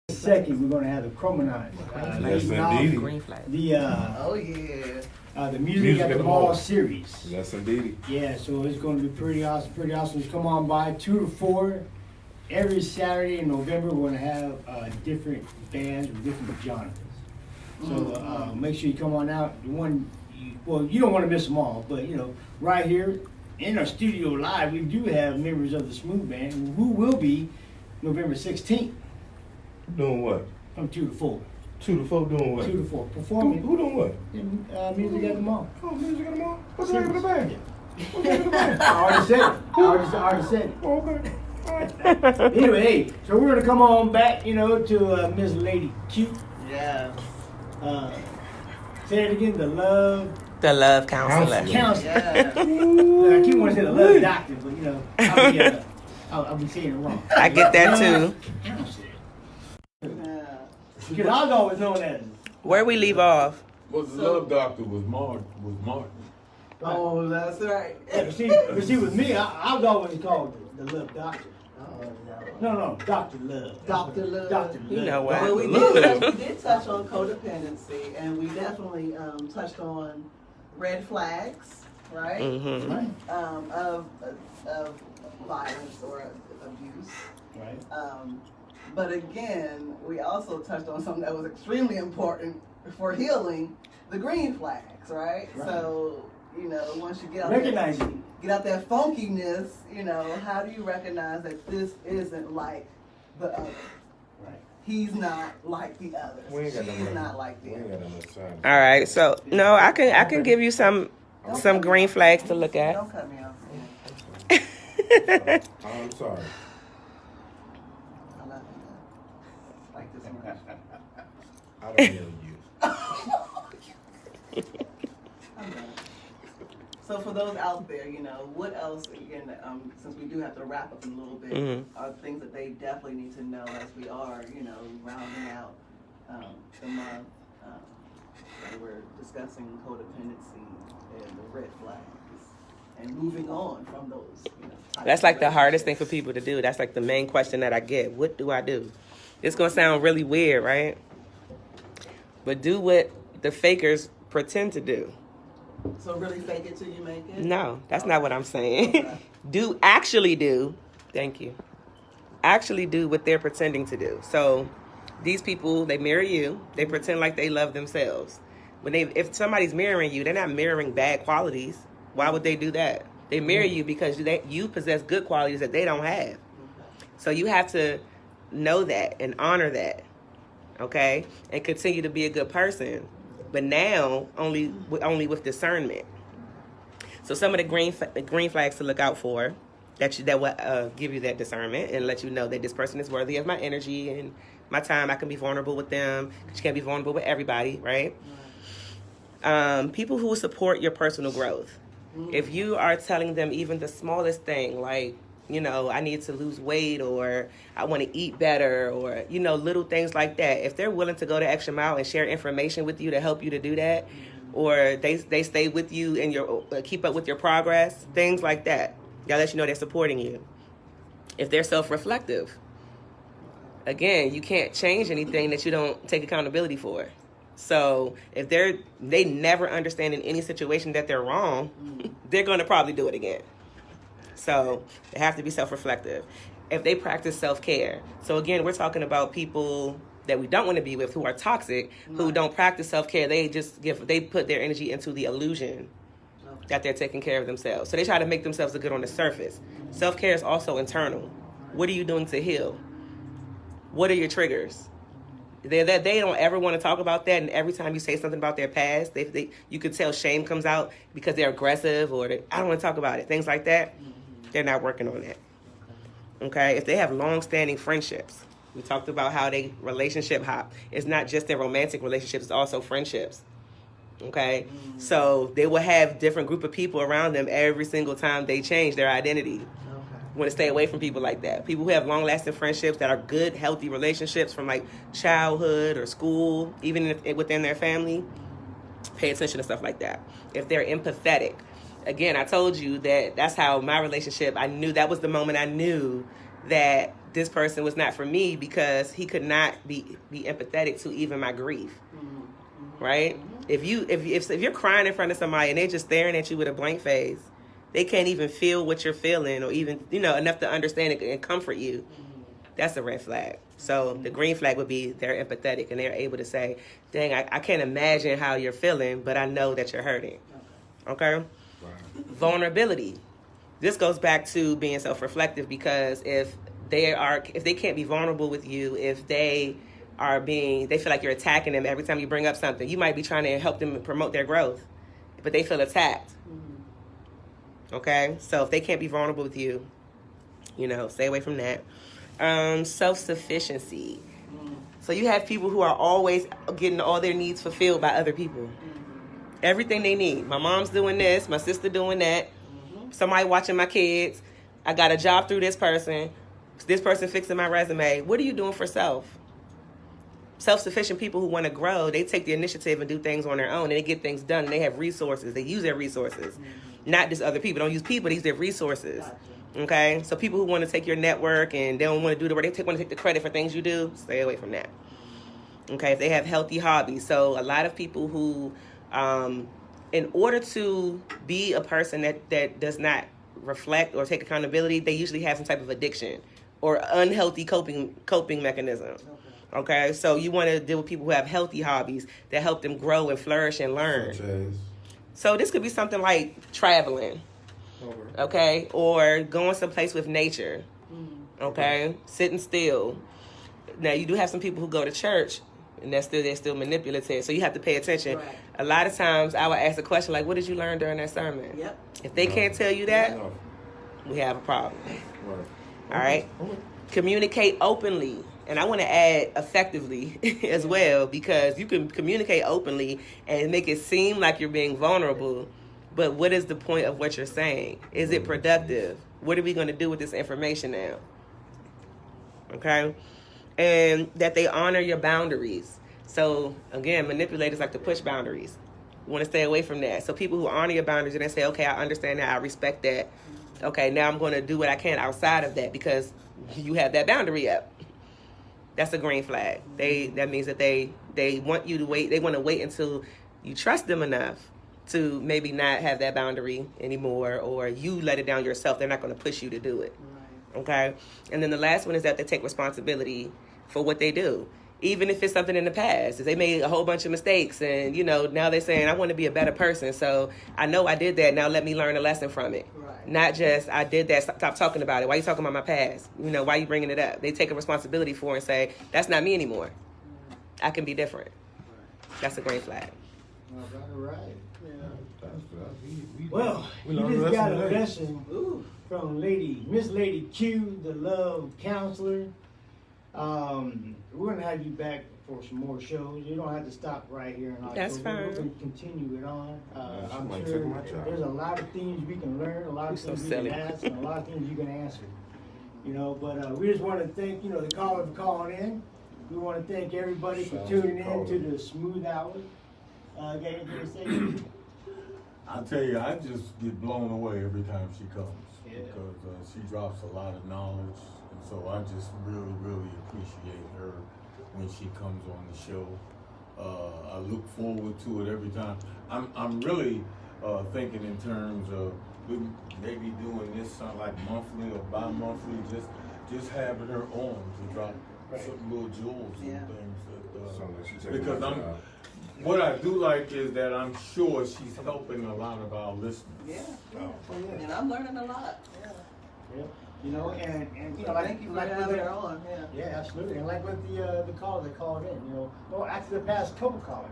Second, we're gonna have the Chromonite. Yes, indeed. Green flag. The Music at the Mall series. Yes, indeed. Yeah, so it's gonna be pretty awesome. Pretty awesome. Just come on by 2 to 4 every Saturday in November. We're gonna have different bands with different genres. So make sure you come on out. The one, you don't want to miss them all, but right here in our studio live, we do have members of the Smooth Band who will be November 16th. Doing what? From 2 to 4. 2 to 4 doing what? 2 to 4. Performing. Who doing what? Music at the Mall. Oh, Music at the Mall? What's the name of the band? What's the name of the band? I already said it. I already said it. Oh, okay. All right. Anyway, hey, so we're going to come on back, to Miss Lady Q. Yeah. Say it again, the Love counselor. counselor. Yeah. I keep wanting to say the love doctor, but I'll be saying it wrong. I get that too. Counselor. Yeah. Because I was always known as. Where we leave off? Was the love doctor was Martin. Oh, that's right. Yeah, but see, with me, I was always called the love doctor. No, Dr. Love. Dr. Love. Dr. Love. You know what? Well, we did touch on codependency, and we definitely touched on red flags, right? Mm-hmm. Right. Of violence or abuse. Right. But again, we also touched on something that was extremely important for healing, the green flags, right? Right. So, once you get out Recognizing. get out that funkiness, how do you recognize that this isn't like the other? Right. He's not like the others. We ain't got no She's money. not like the We ain't got others. no much time. All right. So no, I can give you some green flags to look at. Don't cut me off. I'm sorry. I love you. Like this much. I don't know you. I'm done. So for those out there, what else, again, since we do have to wrap up in a little bit, Mhm. are things that they definitely need to know as we are, rounding out the month. We're discussing codependency and the red flags and moving on from those, types That's of like the hardest thing relationships. for people to do. That's like the main question that I get. What do I do? It's gonna sound really weird, right? But do what the fakers pretend to do. So really fake it till you make it? No, that's not what I'm saying. Okay. Actually do. Thank you. Actually do what they're pretending to do. So these people, they mirror you. They pretend like they love themselves. If somebody's mirroring you, they're not mirroring bad qualities. Why would they do that? They mirror you because you possess good qualities that they don't have. Okay. So you have to know that and honor that, okay? And continue to be a good person. But now, only with discernment. So some of the green flags to look out for that will give you that discernment and let you know that this person is worthy of my energy and my time. I can be vulnerable with them. You can't be vulnerable with everybody, right? People who will support your personal growth. If you are telling them even the smallest thing, like, I need to lose weight or I want to eat better or, little things like that. If they're willing to go the extra mile and share information with you to help you to do that, or they stay with you and keep up with your progress, things like that. They'll let you know they're supporting you. If they're self-reflective, again, you can't change anything that you don't take accountability for. So if they never understand in any situation that they're wrong, they're going to probably do it again. So they have to be self-reflective. If they practice self-care. So again, we're talking about people that we don't want to be with who are toxic, who don't practice self-care. They put their energy into the illusion that they're taking care of themselves. So they try to make themselves look good on the surface. Self-care is also internal. What are you doing to heal? What are your triggers? They don't ever want to talk about that, and every time you say something about their past, you could tell shame comes out because they're aggressive or I don't want to talk about it. Things like that, they're not working on that. Okay? If they have long-standing friendships, we talked about how they relationship hop. It's not just their romantic relationships, it's also friendships. Okay? So they will have different group of people around them every single time they change their identity. You want to stay away from people like that. People who have long-lasting friendships that are good, healthy relationships from like childhood or school, even within their family, pay attention to stuff like that. If they're empathetic, again, I told you that's how my relationship, that was the moment I knew that this person was not for me because he could not be empathetic to even my grief. Right? If you're crying in front of somebody and they're just staring at you with a blank face, they can't even feel what you're feeling or even, enough to understand it and comfort you. That's a red flag. So the green flag would be they're empathetic and they're able to say, dang, I can't imagine how you're feeling, but I know that you're hurting. Okay? Vulnerability. This goes back to being self-reflective, because if they can't be vulnerable with you, if they feel like you're attacking them every time you bring up something, you might be trying to help them promote their growth, but they feel attacked. Okay? So if they can't be vulnerable with you, stay away from that. Self-sufficiency. So you have people who are always getting all their needs fulfilled by other people. Everything they need. My mom's doing this, my sister doing that, somebody watching my kids, I got a job through this person fixing my resume. What are you doing for self? Self-sufficient people who want to grow, they take the initiative and do things on their own, and they get things done, and they have resources. They use their resources. Not just other people. Don't use people, they use their resources. Okay? So people who want to take your network and they don't want to do the work, they want to take the credit for things you do, stay away from that. Okay? If they have healthy hobbies. So a lot of people who, in order to be a person that does not reflect or take accountability, they usually have some type of addiction or unhealthy coping mechanism. Okay, so you want to deal with people who have healthy hobbies that help them grow and flourish and learn. Such as? So this could be something like traveling, okay, or going someplace with nature, okay, sitting still. Now you do have some people who go to church, and they're still manipulative, so you have to pay attention. Right. A lot of times I would ask a question like, what did you learn during that sermon? Yep. If they can't tell you that, we have a problem. All right? Communicate openly. And I want to add effectively as well, because you can communicate openly and make it seem like you're being vulnerable, but what is the point of what you're saying? Is it productive? What are we going to do with this information now? Okay? And that they honor your boundaries. So, again, manipulators like to push boundaries. You want to stay away from that. So people who honor your boundaries and they say, okay, I understand that, I respect that. Okay, now I'm going to do what I can outside of that because you have that boundary up. That's a green flag. That means that they want you to wait. They want to wait until you trust them enough to maybe not have that boundary anymore, or you let it down yourself. They're not going to push you to do it. Right. Okay? And then the last one is that they take responsibility for what they do. Even if it's something in the past. If they made a whole bunch of mistakes and, now they're saying, I want to be a better person. So I know I did that. Now let me learn a lesson from it. Right. Not just, I did that, stop talking about it. Why are you talking about my past? Why are you bringing it up? They take a responsibility for it and say, that's not me anymore. I can be different. That's a green flag. All right. We Well, we you learned just got a lesson today. lesson from Miss Lady Q, the love counselor. We're gonna have you back for some more shows. You don't have to stop right here in October. That's fine. We're gonna continue it on. she I'm might sure take my job. there's a lot of things we can learn, a lot of You're so things we silly. can ask, and a lot of things you can answer. But we just want to thank the caller for calling in. We want to thank everybody for tuning in to the Smooth Hour. Got anything to say? I tell you, I just get blown away every time she comes Yeah. because she drops a lot of knowledge, and so I just really, really appreciate her when she comes on the show. I look forward to it every time. I'm really thinking in terms of maybe doing this like monthly or bi-monthly, just having her on to drop some little jewels and things because what I do like is that I'm sure she's helping a lot of our listeners. Yeah. And I'm learning a lot. Yeah. And Thank you for having her on. Yeah. Yeah, absolutely. And like with the caller that called in, actually the past couple callers,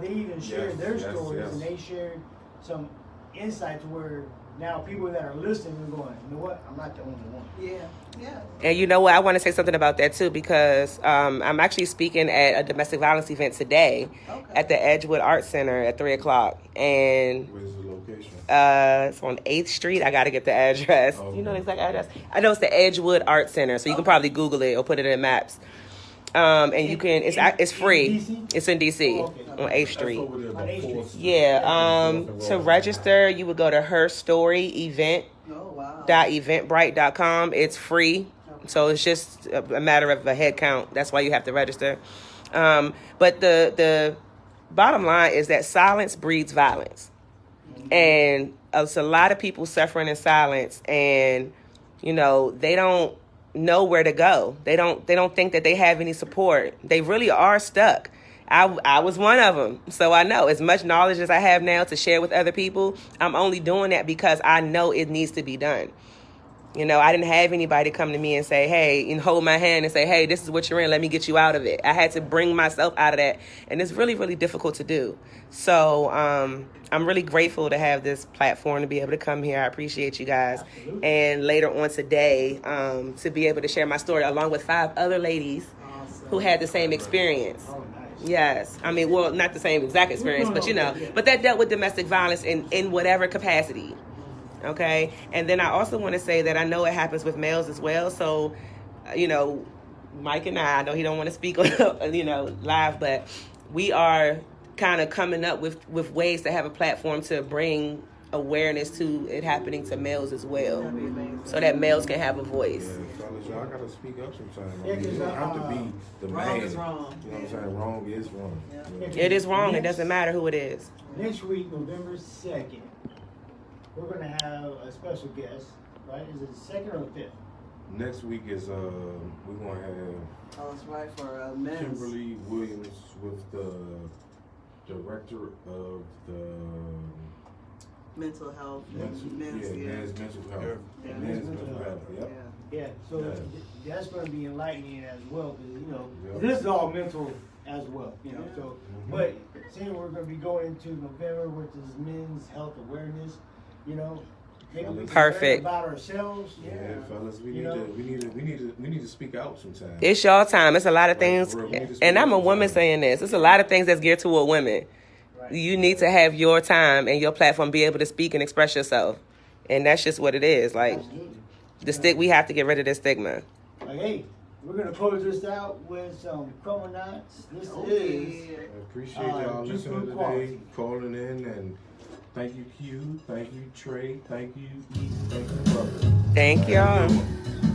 they even shared their stories and they shared some insights where now people that are listening are going, you know what, I'm not the only one. Yeah. Yeah. And you know what? I want to say something about that too, because I'm actually speaking at a domestic violence event today at the Edgewood Art Center at 3:00. And Where's the location? it's on 8th Street. I got to get the address. Okay. You know the exact address? I know it's the Edgewood Art Center, so you can probably Google it or put it in maps. And you can, it's free. DC? It's in DC on 8th That's Street. over there by 4th Street. Yeah. To register, you would go to herstoryevent.eventbrite.com. It's free. So it's just a matter of a head count. That's why you have to register. But the bottom line is that silence breeds violence. And it's a lot of people suffering in silence, and, you know, they don't know where to go. They don't think that they have any support. They really are stuck. I was one of them. So I know as much knowledge as I have now to share with other people, I'm only doing that because I know it needs to be done. You know, I didn't have anybody come to me and say, hey, and hold my hand and say, hey, this is what you're in. Let me get you out of it. I had to bring myself out of that. And it's really, really difficult to do. So I'm really grateful to have this platform to be able to come here. I appreciate you guys. Absolutely. And later on today, to be able to share my story along with 5 other ladies who had the same experience. Oh, nice. Yes. I mean, well, not the same exact experience, but, you know, but that dealt with domestic violence in whatever capacity. Okay. And then I also want to say that I know it happens with males as well. So, you know, Mike and I know he don't want to speak on, you know, live, but we are kind of coming up with ways to have a platform to bring awareness to it happening to males as well, That'd be amazing. so that males can have a voice. Yeah, fellas, y'all gotta speak up sometimes. Yeah, I mean, 'cause, you don't have to be the wrong man. is wrong. You know what I'm saying? Wrong is wrong. Yeah. Yeah. It is wrong. It doesn't matter who it is. Next week, November 2nd, we're going to have a special guest, right? Is it the 2nd or the 5th? Next week is we're gonna have Oh, that's right, for men's. Kimberly Williams with the director of the Mental health, men's men's, men's mental health. Yeah. Men's mental health. Yep. Yeah, so Yeah. that's going to be enlightening as well, because, you know, Yeah. this is all mental as well, you know, so, Mhm. but seeing we're going to be going into November with this men's health awareness, you know, maybe we can Perfect. learn about ourselves, Yeah, fellas, we You need to speak out sometimes. It's y'all time. It's a lot of Like, things, for real, we need to speak and I'm a out woman sometimes. saying this. It's a lot of things that's geared toward women. Right. You need to have your time and your platform be able to speak and express yourself, and that's just what it is. Like Absolutely. we have to get rid of this stigma. Like, hey, we're going to close this out with some Chrononauts. This Oh, is... yeah. I appreciate y'all Just listening good today, quality. calling in, and thank you Q, thank you Trey, thank you E, thank you brother. Thank y'all. Have a good one.